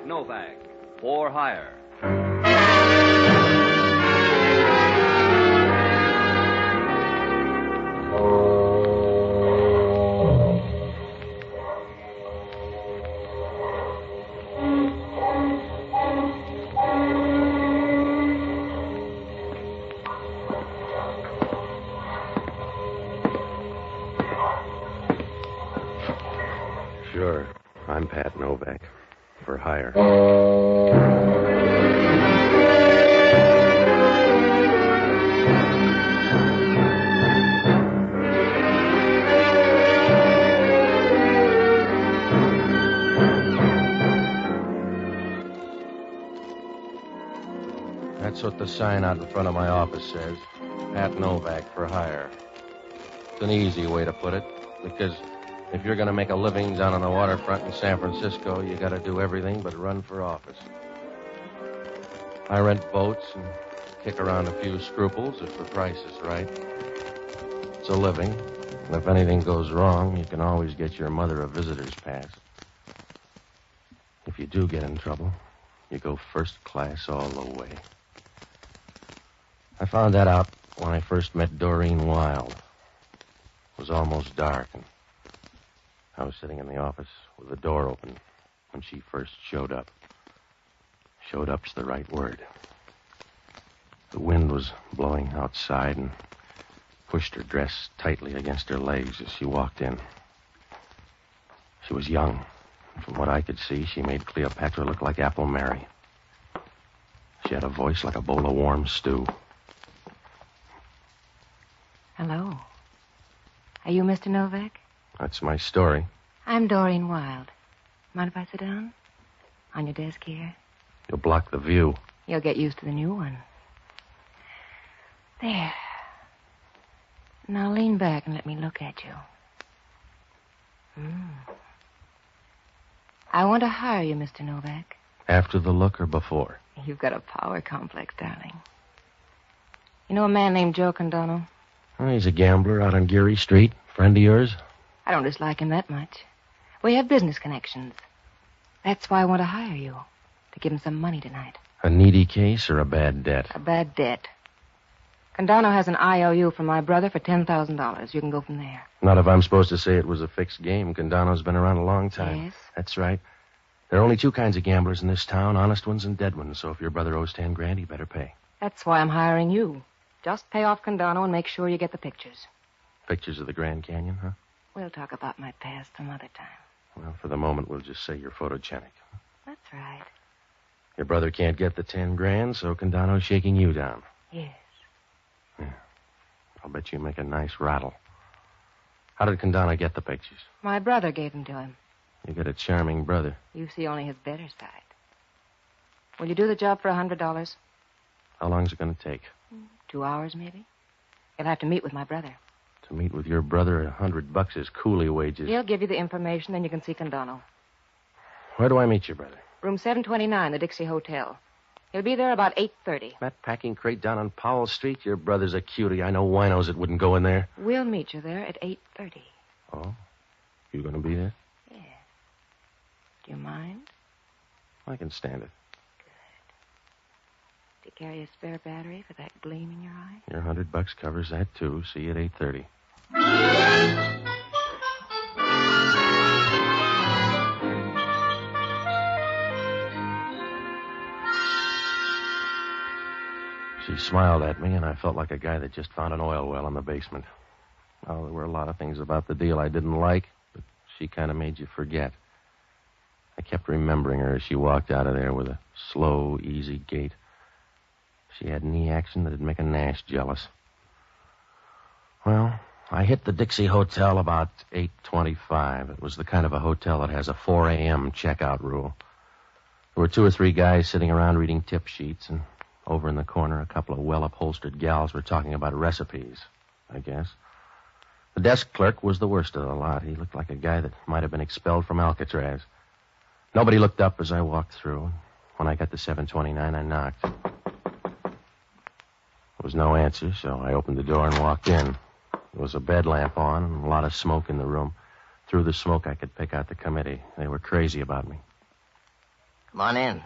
Pat Novak, for hire. Sure. I'm Pat Novak. For hire. That's what the sign out in front of my office says. Pat Novak for hire. It's an easy way to put it, because if you're going to make a living down on the waterfront in San Francisco, you got to do everything but run for office. I rent boats and kick around a few scruples if the price is right. It's a living, and if anything goes wrong, you can always get your mother a visitor's pass. If you do get in trouble, you go first class all the way. I found that out when I first met Doreen Wilde. It was almost dark, and I was sitting in the office with the door open when she first showed up. Showed up's the right word. The wind was blowing outside and pushed her dress tightly against her legs as she walked in. She was young. From what I could see, she made Cleopatra look like Apple Mary. She had a voice like a bowl of warm stew. Hello. Are you Mr. Novak? That's my story. I'm Doreen Wilde. Mind if I sit down? On your desk here? You'll block the view. You'll get used to the new one. There. Now lean back and let me look at you. I want to hire you, Mr. Novak. After the look or before? You've got a power complex, darling. You know a man named Joe Condano? Oh, he's a gambler out on Geary Street. Friend of yours? I don't dislike him that much. We have business connections. That's why I want to hire you. To give him some money tonight. A needy case or a bad debt? A bad debt. Condano has an IOU from my brother for $10,000. You can go from there. Not if I'm supposed to say it was a fixed game. Condano's been around a long time. Yes? That's right. There are only two kinds of gamblers in this town, honest ones and dead ones. So if your brother owes $10,000, he better pay. That's why I'm hiring you. Just pay off Condano and make sure you get the pictures. Pictures of the Grand Canyon, huh? We'll talk about my past some other time. Well, for the moment, we'll just say you're photogenic. That's right. Your brother can't get the $10,000, so Condano's shaking you down. Yes. Yeah. I'll bet you make a nice rattle. How did Condano get the pictures? My brother gave them to him. You got a charming brother. You see only his better side. Will you do the job for $100? How long's it going to take? 2 hours, maybe. You'll have to meet with my brother. To meet with your brother, $100 is coolie wages. He'll give you the information, then you can see Condano. Where do I meet your brother? Room 729, the Dixie Hotel. He'll be there about 8:30. That packing crate down on Powell Street? Your brother's a cutie. I know winos that wouldn't go in there. We'll meet you there at 8:30. Oh? You going to be there? Yeah. Do you mind? I can stand it. Do you carry a spare battery for that gleam in your eye? Your $100 covers that, too. See you at 8:30. She smiled at me, and I felt like a guy that just found an oil well in the basement. Well, there were a lot of things about the deal I didn't like, but she kind of made you forget. I kept remembering her as she walked out of there with a slow, easy gait. She had knee action that'd make a Nash jealous. Well, I hit the Dixie Hotel about 8:25. It was the kind of a hotel that has a 4 a.m. checkout rule. There were 2 or 3 guys sitting around reading tip sheets, and over in the corner, a couple of well-upholstered gals were talking about recipes, I guess. The desk clerk was the worst of the lot. He looked like a guy that might have been expelled from Alcatraz. Nobody looked up as I walked through. When I got to 729, I knocked. There was no answer, so I opened the door and walked in. There was a bed lamp on and a lot of smoke in the room. Through the smoke, I could pick out the committee. They were crazy about me. Come on in.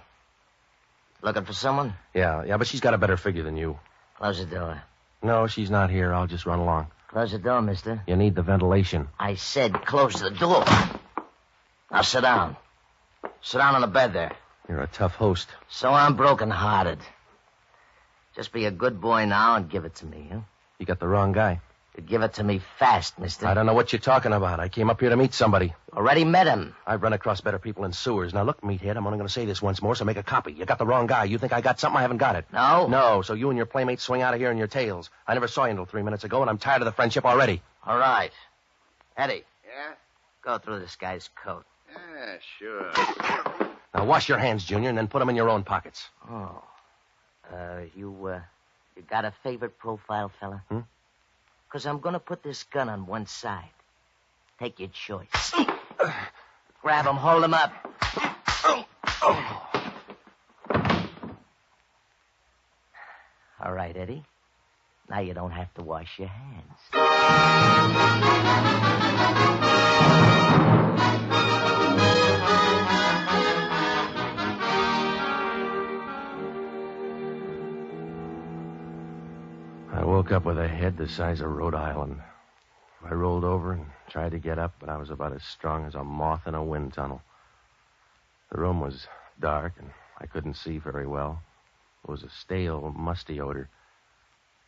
Looking for someone? Yeah, but she's got a better figure than you. Close the door. No, she's not here. I'll just run along. Close the door, mister. You need the ventilation. I said close the door. Now sit down. Sit down on the bed there. You're a tough host. So I'm broken-hearted. Just be a good boy now and give it to me, huh? You got the wrong guy. You give it to me fast, mister. I don't know what you're talking about. I came up here to meet somebody. Already met him. I've run across better people in sewers. Now, look, meathead, I'm only going to say this once more, so make a copy. You got the wrong guy. You think I got something? I haven't got it. No? No, so you and your playmates swing out of here in your tails. I never saw you until 3 minutes ago, and I'm tired of the friendship already. All right. Eddie, Yeah? go through this guy's coat. Yeah, sure. Now, wash your hands, Junior, and then put them in your own pockets. Oh. You got a favorite profile, fella? Hmm? Because I'm going to put this gun on one side. Take your choice. Grab him, hold him up. All right, Eddie. Now you don't have to wash your hands. I woke up with a head the size of Rhode Island. I rolled over and tried to get up, but I was about as strong as a moth in a wind tunnel. The room was dark, and I couldn't see very well. It was a stale, musty odor.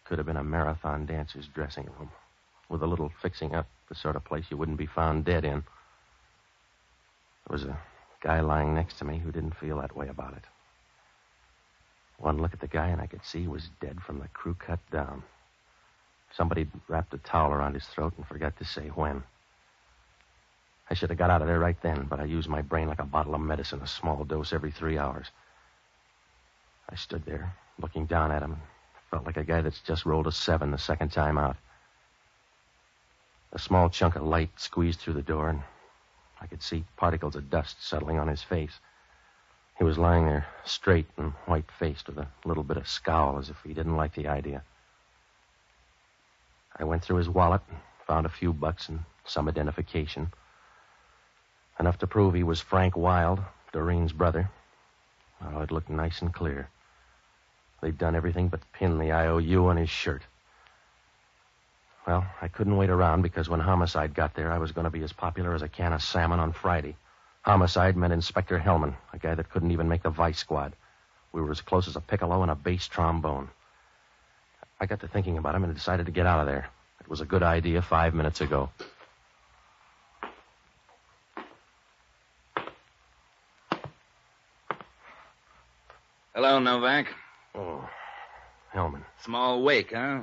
Could have been a marathon dancer's dressing room. With a little fixing up, the sort of place you wouldn't be found dead in. There was a guy lying next to me who didn't feel that way about it. One look at the guy, and I could see he was dead from the crew cut down. Somebody wrapped a towel around his throat and forgot to say when. I should have got out of there right then, but I used my brain like a bottle of medicine, a small dose every 3 hours. I stood there, looking down at him, and felt like a guy that's just rolled a 7 the second time out. A small chunk of light squeezed through the door, and I could see particles of dust settling on his face. He was lying there, straight and white-faced, with a little bit of scowl, as if he didn't like the idea. I went through his wallet and found a few bucks and some identification. Enough to prove he was Frank Wilde, Doreen's brother. Oh, it looked nice and clear. They'd done everything but pin the IOU on his shirt. Well, I couldn't wait around because when Homicide got there, I was going to be as popular as a can of salmon on Friday. Homicide meant Inspector Hellman, a guy that couldn't even make the Vice Squad. We were as close as a piccolo and a bass trombone. I got to thinking about him and decided to get out of there. It was a good idea 5 minutes ago. Hello, Novak. Oh, Hellman. Small wake, huh?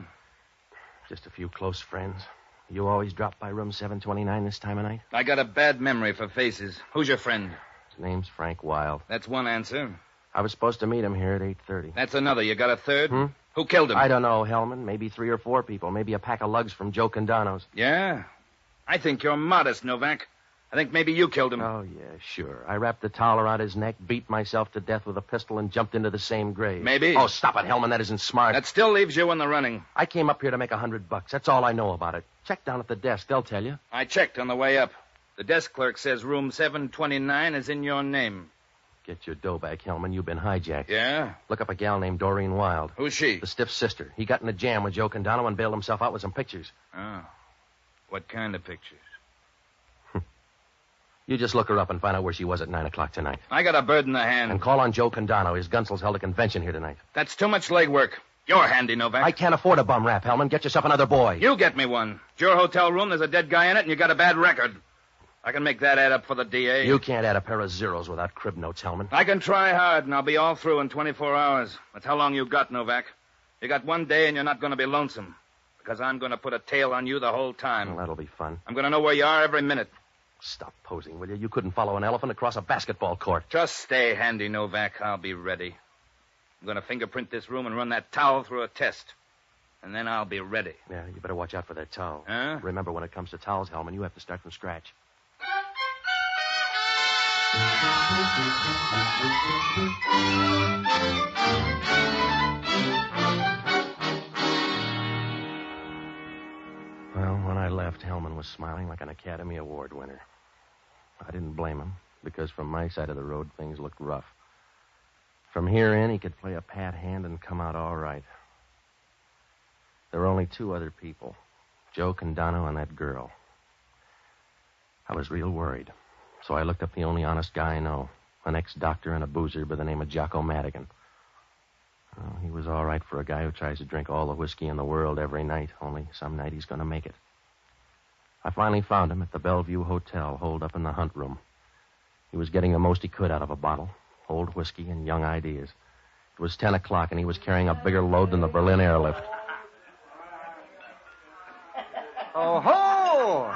Just a few close friends. You always drop by room 729 this time of night? I got a bad memory for faces. Who's your friend? His name's Frank Wilde. That's one answer. I was supposed to meet him here at 8:30. That's another. You got a third? Who killed him? I don't know, Hellman. Maybe 3 or 4 people. Maybe a pack of lugs from Joe Condano's. Yeah? I think you're modest, Novak. I think maybe you killed him. Oh, yeah, sure. I wrapped the towel around his neck, beat myself to death with a pistol, and jumped into the same grave. Maybe. Oh, stop it, Hellman. That isn't smart. That still leaves you in the running. I came up here to make $100. That's all I know about it. Check down at the desk. They'll tell you. I checked on the way up. The desk clerk says room 729 is in your name. Get your dough back, Hellman. You've been hijacked. Yeah? Look up a gal named Doreen Wilde. Who's she? The stiff sister. He got in a jam with Joe Condano and bailed himself out with some pictures. Oh. What kind of pictures? You just look her up and find out where she was at 9 o'clock tonight. I got a bird in the hand. And call on Joe Condano. His Gunsel's held a convention here tonight. That's too much legwork. You're handy, Novak. I can't afford a bum rap, Hellman. Get yourself another boy. You get me one. It's your hotel room. There's a dead guy in it, and you got a bad record. I can make that add up for the DA. You can't add a pair of zeros without crib notes, Hellman. I can try hard, and I'll be all through in 24 hours. That's how long you got, Novak. You got one day, and you're not going to be lonesome. Because I'm going to put a tail on you the whole time. Well, that'll be fun. I'm going to know where you are every minute. Stop posing, will you? You couldn't follow an elephant across a basketball court. Just stay handy, Novak. I'll be ready. I'm going to fingerprint this room and run that towel through a test. And then I'll be ready. Yeah, you better watch out for that towel. Huh? Remember, when it comes to towels, Hellman, you have to start from scratch. Well, when I left, Hellman was smiling like an Academy Award winner. I didn't blame him, because from my side of the road, things looked rough. From here in, he could play a pat hand and come out all right. There were only two other people, Joe Condano and that girl. I was real worried, so I looked up the only honest guy I know, an ex-doctor and a boozer by the name of Jocko Madigan. Oh, he was all right for a guy who tries to drink all the whiskey in the world every night, only some night he's going to make it. I finally found him at the Bellevue Hotel, holed up in the hunt room. He was getting the most he could out of a bottle, old whiskey and young ideas. It was 10 o'clock, and he was carrying a bigger load than the Berlin airlift. Oh-ho!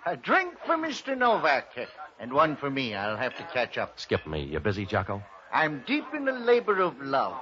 A drink for Mr. Novak, and one for me. I'll have to catch up. Skip me. You busy, Jocko? I'm deep in the labor of love.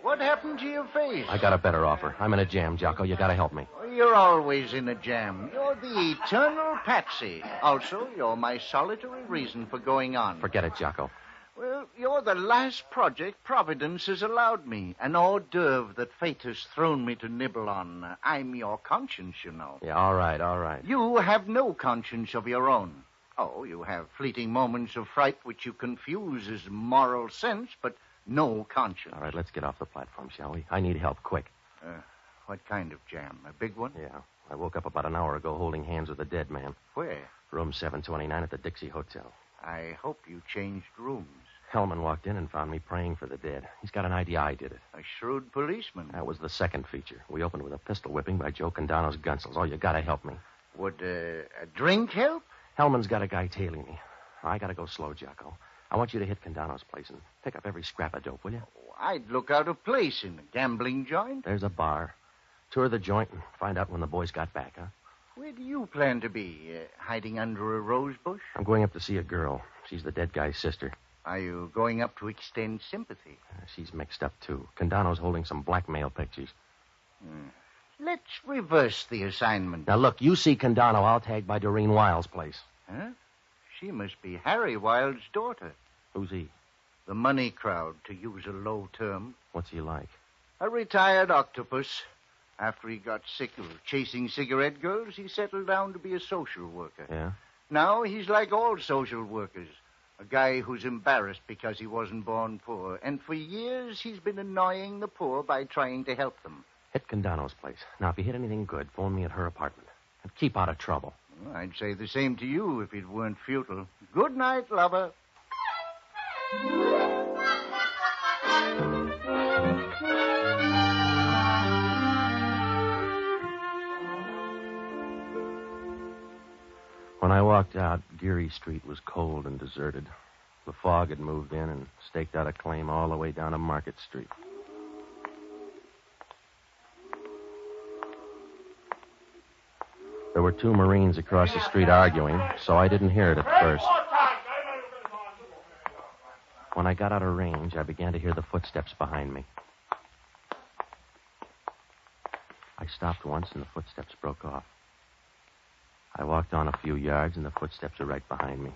What happened to your face? I got a better offer. I'm in a jam, Jocko. You got to help me. You're always in a jam. You're the eternal patsy. Also, you're my solitary reason for going on. Forget it, Jocko. Well, you're the last project Providence has allowed me. An hors d'oeuvre that fate has thrown me to nibble on. I'm your conscience, you know. Yeah, all right. You have no conscience of your own. Oh, you have fleeting moments of fright which you confuse as moral sense, but no conscience. All right, let's get off the platform, shall we? I need help, quick. What kind of jam? A big one? Yeah. I woke up about an hour ago holding hands with a dead man. Where? Room 729 at the Dixie Hotel. I hope you changed rooms. Hellman walked in and found me praying for the dead. He's got an idea I did it. A shrewd policeman. That was the second feature. We opened with a pistol whipping by Joe Condano's gunsels. Oh, you got to help me. Would a drink help? Hellman's got a guy tailing me. I got to go slow, Jocko. I want you to hit Condano's place and pick up every scrap of dope, will you? I'd look out of place in a gambling joint. There's a bar. Tour the joint and find out when the boys got back, huh? Where do you plan to be? Hiding under a rose bush? I'm going up to see a girl. She's the dead guy's sister. Are you going up to extend sympathy? She's mixed up, too. Condano's holding some blackmail pictures. Let's reverse the assignment. Now, look, you see Condano. I'll tag by Doreen Wiles' place. Huh? She must be Harry Wilde's daughter. Who's he? The money crowd, to use a low term. What's he like? A retired octopus. After he got sick of chasing cigarette girls, he settled down to be a social worker. Yeah? Now he's like all social workers. A guy who's embarrassed because he wasn't born poor. And for years, he's been annoying the poor by trying to help them. Hit Condano's place. Now, if you hit anything good, phone me at her apartment. And keep out of trouble. Well, I'd say the same to you if it weren't futile. Good night, lover. When I walked out, Geary Street was cold and deserted. The fog had moved in and staked out a claim all the way down to Market Street. There were two Marines across the street arguing, so I didn't hear it at first. When I got out of range, I began to hear the footsteps behind me. I stopped once, and the footsteps broke off. I walked on a few yards, and the footsteps were right behind me.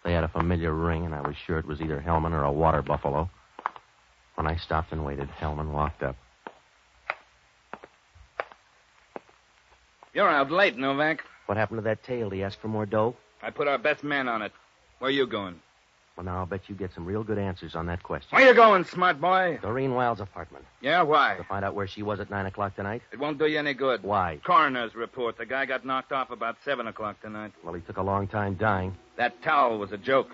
They had a familiar ring, and I was sure it was either Hellman or a water buffalo. When I stopped and waited, Hellman walked up. You're out late, Novak. What happened to that tail? Did he ask for more dough? I put our best man on it. Where you going? Well, now, I'll bet you get some real good answers on that question. Where you going, smart boy? Doreen Wilde's apartment. Yeah, why? To find out where she was at 9 o'clock tonight? It won't do you any good. Why? Coroner's report. The guy got knocked off about 7 o'clock tonight. Well, he took a long time dying. That towel was a joke.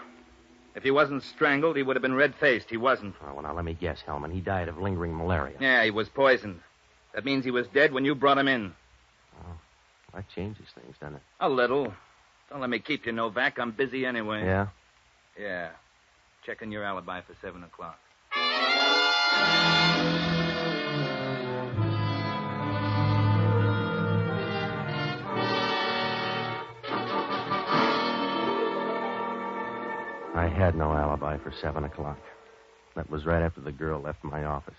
If he wasn't strangled, he would have been red-faced. He wasn't. Oh, well, now, let me guess, Hellman. He died of lingering malaria. Yeah, he was poisoned. That means he was dead when you brought him in. Oh, that changes things, doesn't it? A little. Don't let me keep you, Novak. I'm busy anyway. Yeah? Yeah. Checking your alibi for 7 o'clock. I had no alibi for 7 o'clock. That was right after the girl left my office.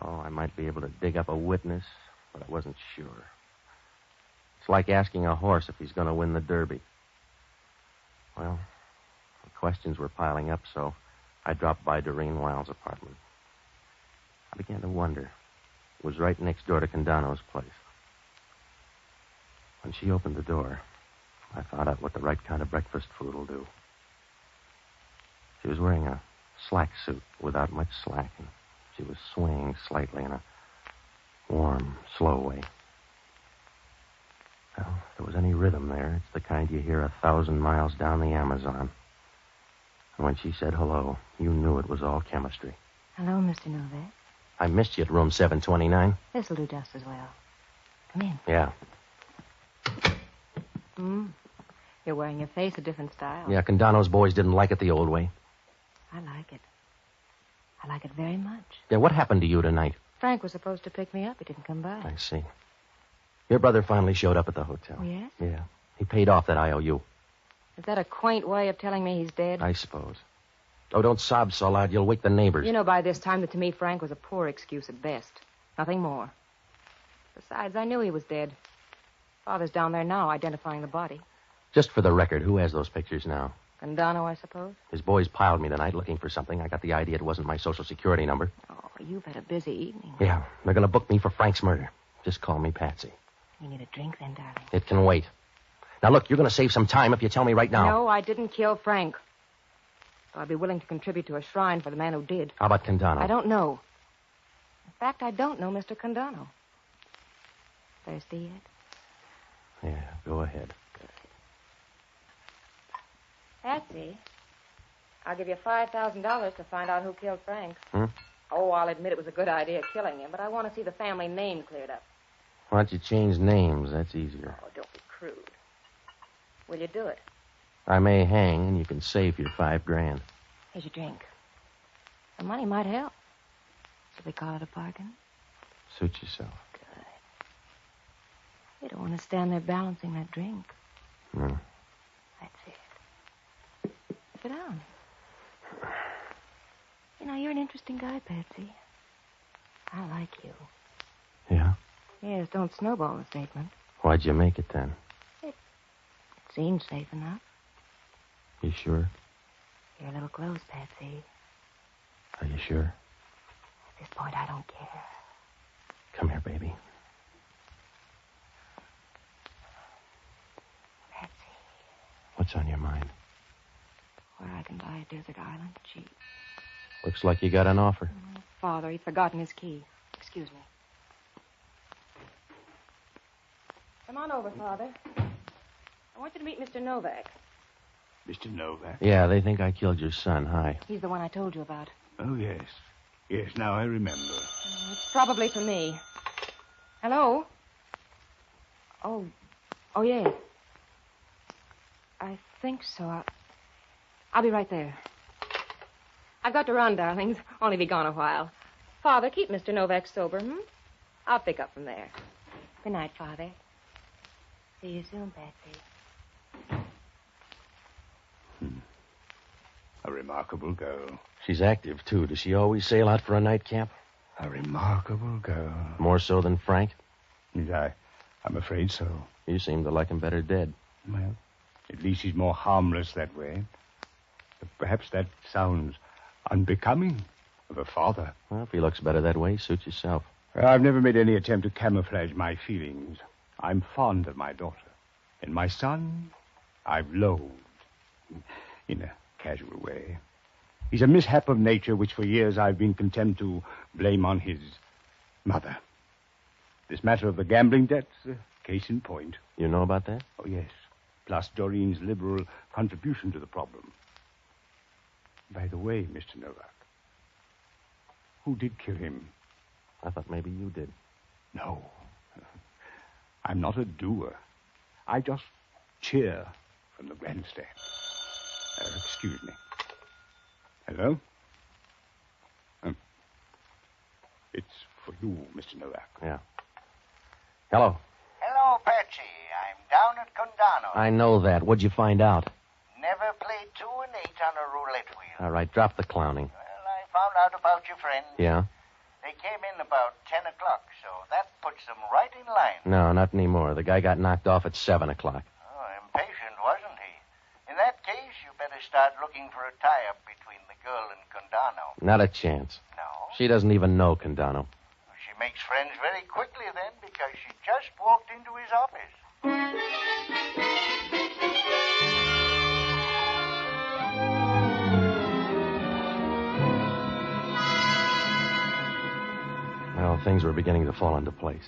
Oh, I might be able to dig up a witness, but I wasn't sure. It's like asking a horse if he's going to win the Derby. Well, the questions were piling up, so I dropped by Doreen Wiles' apartment. I began to wonder. It was right next door to Condano's place. When she opened the door, I found out what the right kind of breakfast food will do. She was wearing a slack suit without much slack, and she was swaying slightly in a warm, slow way. Well, if there was any rhythm there, it's the kind you hear 1,000 miles down the Amazon. And when she said hello, you knew it was all chemistry. Hello, Mr. Novak. I missed you at room 729. This'll do just as well. Come in. Yeah. You're wearing your face a different style. Yeah, Condano's boys didn't like it the old way. I like it. I like it very much. Yeah, what happened to you tonight? Frank was supposed to pick me up. He didn't come by. I see. Your brother finally showed up at the hotel. Oh, yes? Yeah. He paid off that IOU. Is that a quaint way of telling me he's dead? I suppose. Oh, don't sob so loud. You'll wake the neighbors. You know by this time that to me Frank was a poor excuse at best. Nothing more. Besides, I knew he was dead. Father's down there now identifying the body. Just for the record, who has those pictures now? Condano, I suppose? His boys piled me tonight looking for something. I got the idea it wasn't my Social Security number. Oh, you've had a busy evening. Yeah, they're going to book me for Frank's murder. Just call me Patsy. You need a drink then, darling? It can wait. Now, look, you're going to save some time if you tell me right now. No, I didn't kill Frank. Though I'd be willing to contribute to a shrine for the man who did. How about Condano? I don't know. In fact, I don't know Mr. Condano. Thirsty yet? Yeah, go ahead. Patsy, I'll give you $5,000 to find out who killed Frank. Hmm? Oh, I'll admit it was a good idea killing him, but I want to see the family name cleared up. Why don't you change names? That's easier. Oh, don't be crude. Will you do it? I may hang, and you can save your $5,000. Here's your drink. The money might help. Should we call it a bargain? Suit yourself. Good. You don't want to stand there balancing that drink. No. That's it. Sit down. You know, you're an interesting guy, Patsy. I like you. Yeah? Yes, don't snowball the statement. Why'd you make it then? It seems safe enough. You sure? You're a little close, Patsy. Are you sure? At this point, I don't care. Come here, baby. Patsy, What's on your mind? where I can buy a desert island cheap. Looks like you got an offer. Father, he'd forgotten his key. Excuse me. Come on over, Father. I want you to meet Mr. Novak. Mr. Novak? Yeah, they think I killed your son. Hi. He's the one I told you about. Oh, yes. Yes, now I remember. It's probably for me. Hello? Oh, yes. I think so. I'll be right there. I've got to run, darlings. Only be gone a while. Father, keep Mr. Novak sober, I'll pick up from there. Good night, Father. See you soon, Patsy. A remarkable girl. She's active, too. Does she always sail out for a night camp? A remarkable girl. More so than Frank? Yes, I'm afraid so. You seem to like him better dead. Well, at least he's more harmless that way. But perhaps that sounds unbecoming of a father. Well, if he looks better that way, suit yourself. Well, I've never made any attempt to camouflage my feelings. I'm fond of my daughter. And my son, I've loathed. In a casual way. He's a mishap of nature which for years I've been content to blame on his mother. This matter of the gambling debt's a case in point. You know about that? Oh, yes. Plus Doreen's liberal contribution to the problem. By the way, Mr. Novak, who did kill him? I thought maybe you did. No. I'm not a doer. I just cheer from the grandstand. Excuse me. Hello? It's for you, Mr. Novak. Yeah. Hello. Hello, Patsy. I'm down at Condano. I know that. What'd you find out? Never played 2 and 8 on a roulette wheel. All right, drop the clowning. Well, I found out about your friend. Yeah? They came in about 10 o'clock, so that puts them right in line. No, not anymore. The guy got knocked off at 7 o'clock. Oh, impatient, wasn't he? In that case, you better start looking for a tie-up between the girl and Condano. Not a chance. No? She doesn't even know Condano. She makes friends very quickly then because she just walked into his office. Well, things were beginning to fall into place.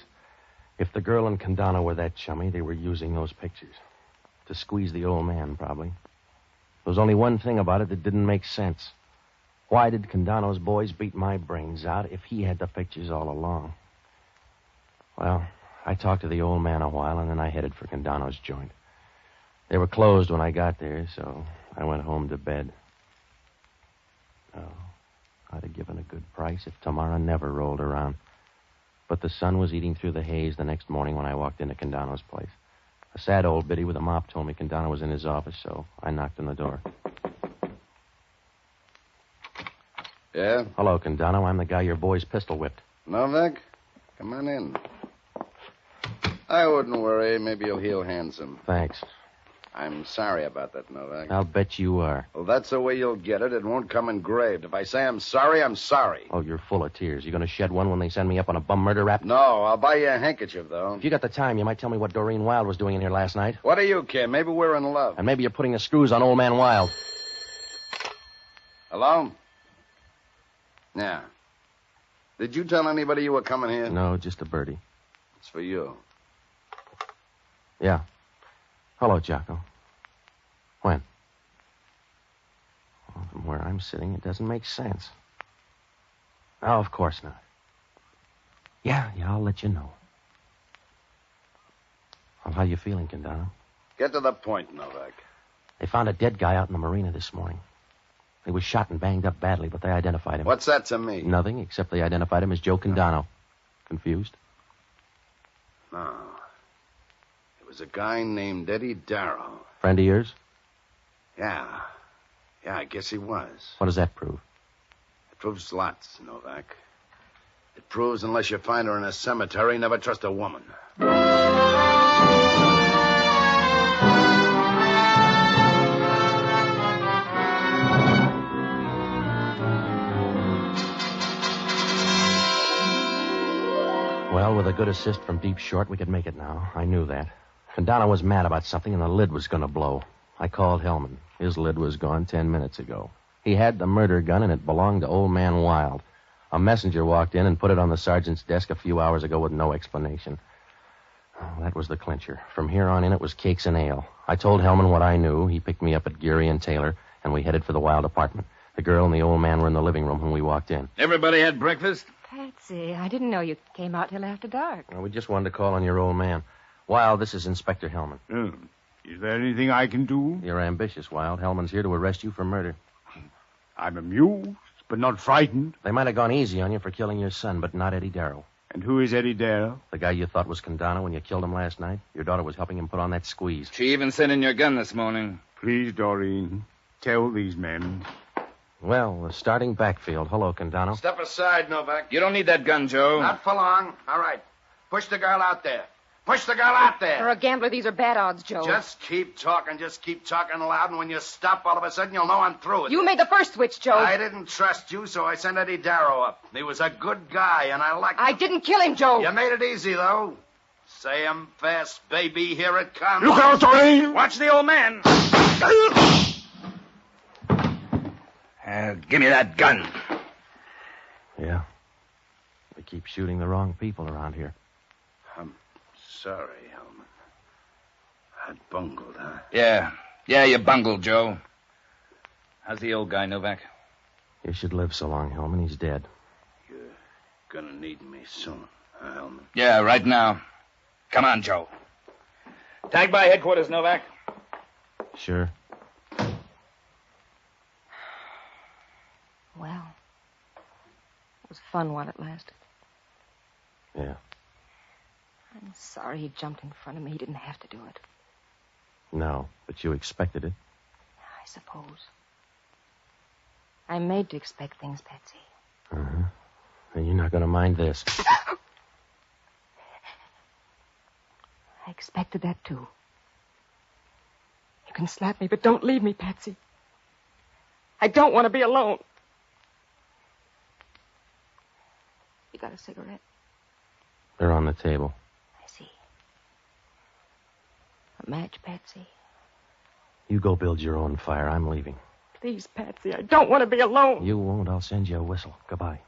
If the girl and Condano were that chummy, they were using those pictures. To squeeze the old man, probably. There was only one thing about it that didn't make sense. Why did Condano's boys beat my brains out if he had the pictures all along? Well, I talked to the old man a while, and then I headed for Condano's joint. They were closed when I got there, so I went home to bed. Oh, I'd have given a good price if tomorrow never rolled around. But the sun was eating through the haze the next morning when I walked into Condano's place. A sad old biddy with a mop told me Condano was in his office, so I knocked on the door. Yeah? Hello, Condano. I'm the guy your boys pistol whipped. Novak? Come on in. I wouldn't worry. Maybe you'll heal handsome. Thanks. I'm sorry about that, Novak. I'll bet you are. Well, that's the way you'll get it. It won't come engraved. If I say I'm sorry, I'm sorry. Oh, you're full of tears. You going to shed one when they send me up on a bum murder rap? No, I'll buy you a handkerchief, though. If you got the time, you might tell me what Doreen Wilde was doing in here last night. What do you care? Maybe we're in love. And maybe you're putting the screws on old man Wilde. Hello? Yeah. Did you tell anybody you were coming here? No, just a birdie. It's for you. Yeah. Hello, Jocko. When? Well, from where I'm sitting, it doesn't make sense. Oh, of course not. Yeah, I'll let you know. Well, how you feeling, Condano? Get to the point, Novak. They found a dead guy out in the marina this morning. He was shot and banged up badly, but they identified him. What's that to me? Nothing, except they identified him as Joe Condano. Confused? No. It was a guy named Eddie Darrow. Friend of yours? Yeah. Yeah, I guess he was. What does that prove? It proves lots, Novak. It proves unless you find her in a cemetery, never trust a woman. Well, with a good assist from Deep Short, we could make it now. I knew that. Condano was mad about something, and the lid was going to blow. I called Hellman. His lid was gone 10 minutes ago. He had the murder gun, and it belonged to old man Wilde. A messenger walked in and put it on the sergeant's desk a few hours ago with no explanation. Oh, that was the clincher. From here on in, it was cakes and ale. I told Hellman what I knew. He picked me up at Geary and Taylor, and we headed for the Wilde apartment. The girl and the old man were in the living room when we walked in. Everybody had breakfast? Patsy, I didn't know you came out till after dark. Well, we just wanted to call on your old man. Wilde, this is Inspector Hellman. Is there anything I can do? You're ambitious, Wilde. Hellman's here to arrest you for murder. I'm amused, but not frightened. They might have gone easy on you for killing your son, but not Eddie Darrow. And who is Eddie Darrow? The guy you thought was Condano when you killed him last night. Your daughter was helping him put on that squeeze. She even sent in your gun this morning. Please, Doreen, tell these men. Well, the starting backfield. Hello, Condano. Step aside, Novak. You don't need that gun, Joe. Not for long. All right. Push the girl out there. Push the girl out there. For a gambler, these are bad odds, Joe. Just keep talking loud, and when you stop, all of a sudden, you'll know I'm through with You it. made the first switch, Joe. I didn't trust you, so I sent Eddie Darrow up. He was a good guy, and I liked him. I didn't kill him, Joe. You made it easy, though. Say 'em fast, baby. Here it comes. Look out, Doreen! Watch the old man. Give me that gun. Yeah. We keep shooting the wrong people around here. I'm sorry, Hellman. I bungled, huh? Yeah, you bungled, Joe. How's the old guy, Novak? You should live so long, Hellman. He's dead. You're gonna need me soon, huh, Hellman? Yeah, right now. Come on, Joe. Tag by headquarters, Novak. Sure. Well, it was fun while it lasted. Yeah. I'm sorry he jumped in front of me. He didn't have to do it. No, but you expected it. I suppose. I'm made to expect things, Patsy. Uh-huh. And you're not going to mind this. I expected that, too. You can slap me, but don't leave me, Patsy. I don't want to be alone. You got a cigarette? They're on the table. I see. A match, Patsy? You go build your own fire. I'm leaving. Please, Patsy, I don't want to be alone. You won't. I'll send you a whistle. Goodbye.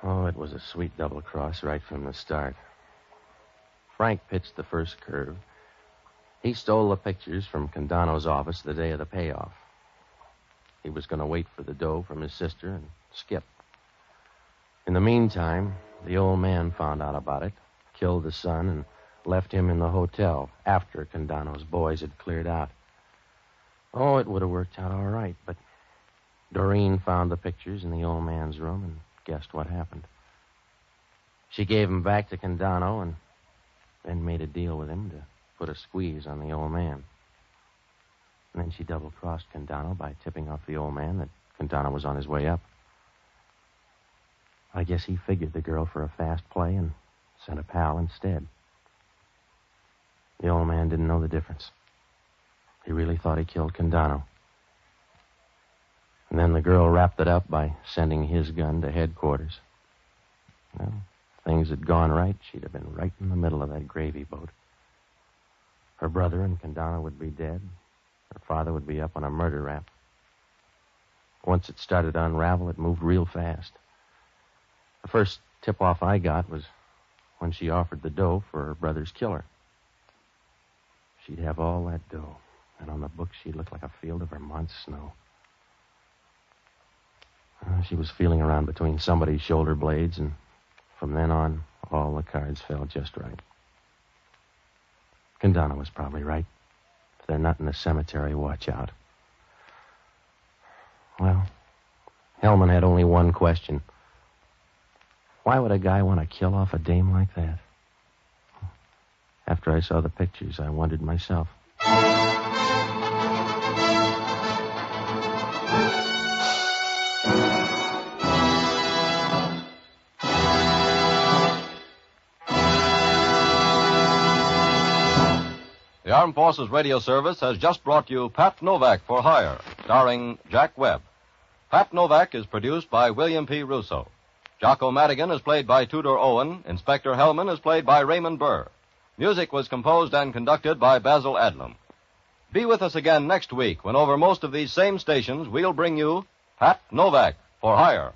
Oh, it was a sweet double cross right from the start. Frank pitched the first curve. He stole the pictures from Condano's office the day of the payoff. He was going to wait for the dough from his sister and skip. In the meantime, the old man found out about it, killed the son, and left him in the hotel after Condano's boys had cleared out. Oh, it would have worked out all right, but Doreen found the pictures in the old man's room and guessed what happened. She gave him back to Condano and then made a deal with him to put a squeeze on the old man. And then she double-crossed Condano by tipping off the old man that Condano was on his way up. I guess he figured the girl for a fast play and sent a pal instead. The old man didn't know the difference. He really thought he killed Condano. And then the girl wrapped it up by sending his gun to headquarters. Well, if things had gone right, she'd have been right in the middle of that gravy boat. Her brother and Condano would be dead. Her father would be up on a murder rap. Once it started to unravel, it moved real fast. The first tip-off I got was when she offered the dough for her brother's killer. She'd have all that dough, and on the books she'd look like a field of Vermont snow. She was feeling around between somebody's shoulder blades, and from then on, all the cards fell just right. Condano was probably right. If they're not in the cemetery, watch out. Well, Hellman had only one question. Why would a guy want to kill off a dame like that? After I saw the pictures, I wondered myself. The Armed Forces Radio Service has just brought you Pat Novak for Hire, starring Jack Webb. Pat Novak is produced by William P. Russo. Jocko Madigan is played by Tudor Owen. Inspector Hellman is played by Raymond Burr. Music was composed and conducted by Basil Adlam. Be with us again next week when over most of these same stations we'll bring you Pat Novak for Hire.